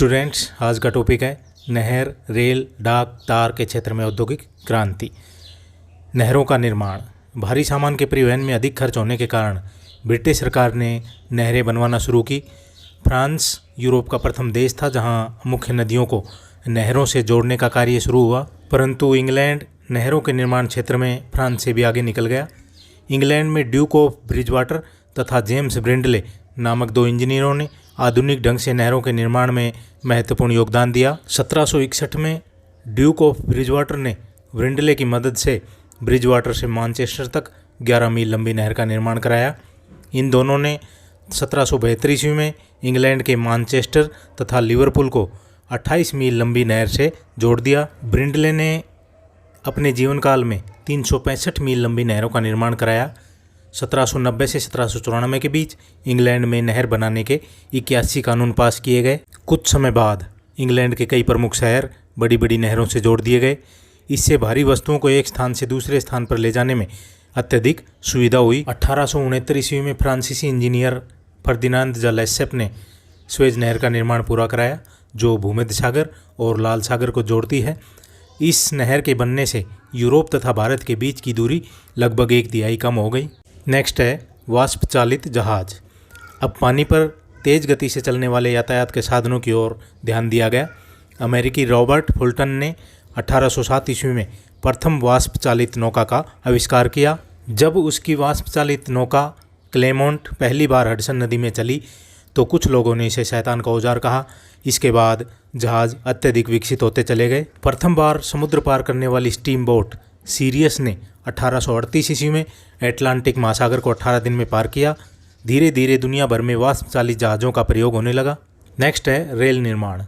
Students, आज का topic है नहर, रेल, डाक, तार के क्षेत्र में औद्योगिक क्रांति। नहरों का निर्माण। भारी सामान के परिवहन में अधिक खर्च होने के कारण ब्रिटिश सरकार ने नहरें बनवाना शुरू की। फ्रांस यूरोप का प्रथम देश था जहां मुख्य नदियों को नहरों से जोड़ने का कार्य शुरू हुआ, परंतु इंग्लैंड नहरों के निर्माण क्षेत्र में फ्रांस से भी आगे निकल गया। इंग्लैंड में ड्यूक ऑफ ब्रिजवाटर तथा जेम्स ब्रिंडले नामक दो इंजीनियरों ने आधुनिक ढंग से नहरों के निर्माण में महत्वपूर्ण योगदान दिया। 1761 में ड्यूक ऑफ ब्रिजवाटर ने ब्रिंडले की मदद से ब्रिजवाटर से मैनचेस्टर तक 11 मील लंबी नहर का निर्माण कराया। इन दोनों ने 1772 ईस्वी में इंग्लैंड के मैनचेस्टर तथा लिवरपूल को 28 मील लंबी नहर से जोड़ दिया। ब्रिंडले ने अपने जीवन काल में 365 मील लंबी नहरों का निर्माण कराया। 1790 से 1794 के बीच इंग्लैंड में नहर बनाने के 81 कानून पास किए गए। कुछ समय बाद इंग्लैंड के कई प्रमुख शहर बड़ी बड़ी नहरों से जोड़ दिए गए। इससे भारी वस्तुओं को एक स्थान से दूसरे स्थान पर ले जाने में अत्यधिक सुविधा हुई। 1869 ईस्वी में फ्रांसीसी इंजीनियर फर्दिनांद द लेसेप ने स्वेज नहर का निर्माण पूरा कराया, जो भूमध्य सागर और लाल सागर को जोड़ती है। इस नहर के बनने से यूरोप तथा भारत के बीच की दूरी लगभग 1 तिहाई कम हो गई। नेक्स्ट है वाष्प चालित जहाज। अब पानी पर तेज गति से चलने वाले यातायात के साधनों की ओर ध्यान दिया गया। अमेरिकी रॉबर्ट फुल्टन ने 1807 ईस्वी में प्रथम वाष्प चालित नौका का आविष्कार किया। जब उसकी वाष्प चालित नौका क्लेमोंट पहली बार हडसन नदी में चली तो कुछ लोगों ने इसे शैतान का औजार कहा। इसके बाद जहाज अत्यधिक विकसित होते चले गए। प्रथम बार समुद्र पार करने वाली स्टीम बोट सीरियस ने 1838 ईस्वी में अटलांटिक महासागर को 18 दिन में पार किया। धीरे धीरे दुनिया भर में वाष्प चालित जहाज़ों का प्रयोग होने लगा। नेक्स्ट है रेल निर्माण।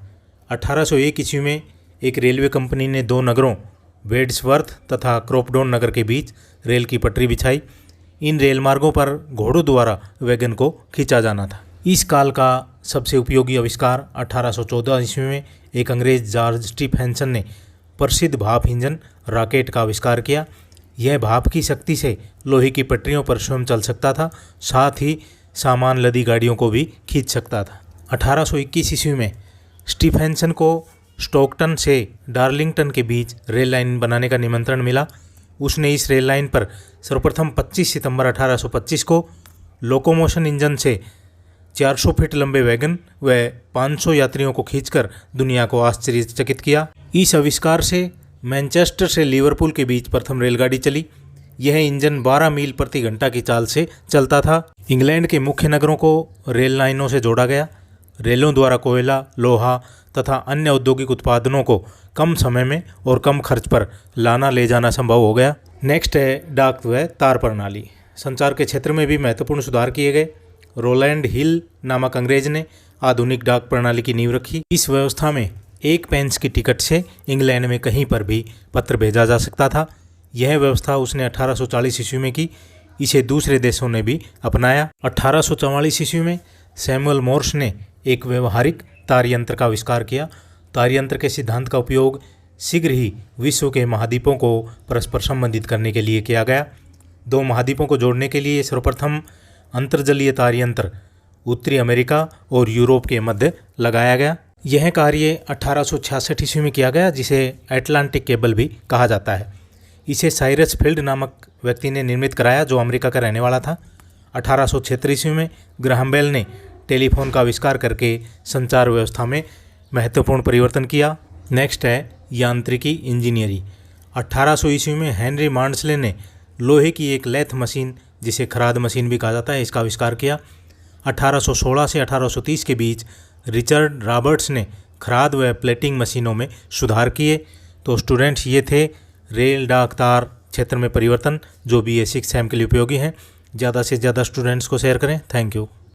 1801 ईस्वी में एक रेलवे कंपनी ने 2 नगरों वेड्सवर्थ तथा क्रॉपडॉन नगर के बीच रेल की पटरी बिछाई। इन रेल मार्गों पर घोड़ों द्वारा वैगन को खींचा जाना था। इस काल का सबसे उपयोगी आविष्कार 1814 ईस्वी में एक अंग्रेज जॉर्ज स्टीफेंसन ने प्रसिद्ध भाप इंजन रॉकेट का आविष्कार किया। यह भाप की शक्ति से लोहे की पटरियों पर स्वयं चल सकता था, साथ ही सामान लदी गाड़ियों को भी खींच सकता था। 1821 ईस्वी में स्टीफेंसन को स्टोकटन से डार्लिंगटन के बीच रेल लाइन बनाने का निमंत्रण मिला। उसने इस रेल लाइन पर सर्वप्रथम 25 सितंबर 1825 को लोकोमोशन इंजन से 400 फीट लंबे वैगन व 500 यात्रियों को खींचकर दुनिया को आश्चर्यचकित किया। इस आविष्कार से मैनचेस्टर से लिवरपूल के बीच प्रथम रेलगाड़ी चली। यह इंजन 12 मील प्रति घंटा की चाल से चलता था। इंग्लैंड के मुख्य नगरों को रेल लाइनों से जोड़ा गया। रेलों द्वारा कोयला, लोहा तथा अन्य औद्योगिक उत्पादनों को कम समय में और कम खर्च पर लाना ले जाना संभव हो गया। नेक्स्ट है डाक व तार प्रणाली। संचार के क्षेत्र में भी महत्वपूर्ण सुधार किए गए। रोलैंड हिल नामक अंग्रेज ने आधुनिक डाक प्रणाली की नींव रखी। इस व्यवस्था में 1 पेंस की टिकट से इंग्लैंड में कहीं पर भी पत्र भेजा जा सकता था। यह व्यवस्था उसने 1840 ईस्वी में की। इसे दूसरे देशों ने भी अपनाया। 1844 ईस्वी में सैमुअल मोर्स ने एक व्यवहारिक तार यंत्र का आविष्कार किया। तार यंत्र के सिद्धांत का उपयोग शीघ्र ही विश्व के महाद्वीपों को परस्पर संबंधित करने के लिए किया गया। 2 महाद्वीपों को जोड़ने के लिए सर्वप्रथम अंतर्जलीय तार यंत्र उत्तरी अमेरिका और यूरोप के मध्य लगाया गया। यह कार्य 1866 ईस्वी में किया गया, जिसे अटलांटिक केबल भी कहा जाता है। इसे साइरस फील्ड नामक व्यक्ति ने निर्मित कराया, जो अमेरिका का रहने वाला था। 1876 ईस्वी में ग्राहम बेल ने टेलीफोन का आविष्कार करके संचार व्यवस्था में महत्वपूर्ण परिवर्तन किया। नेक्स्ट है यांत्रिकी इंजीनियरी। 1800 ईस्वी में हेनरी मांडस्ले ने लोहे की एक लेथ मशीन, जिसे खराद मशीन भी कहा जाता है, इसका आविष्कार किया। 1816 से 1830 के बीच रिचर्ड रॉबर्ट्स ने खराद व प्लेटिंग मशीनों में सुधार किए। तो स्टूडेंट्स, ये थे रेल, डाक, तार क्षेत्र में परिवर्तन, जो BA 6 सेम के लिए उपयोगी हैं। ज़्यादा से ज़्यादा स्टूडेंट्स को शेयर करें। Thank you.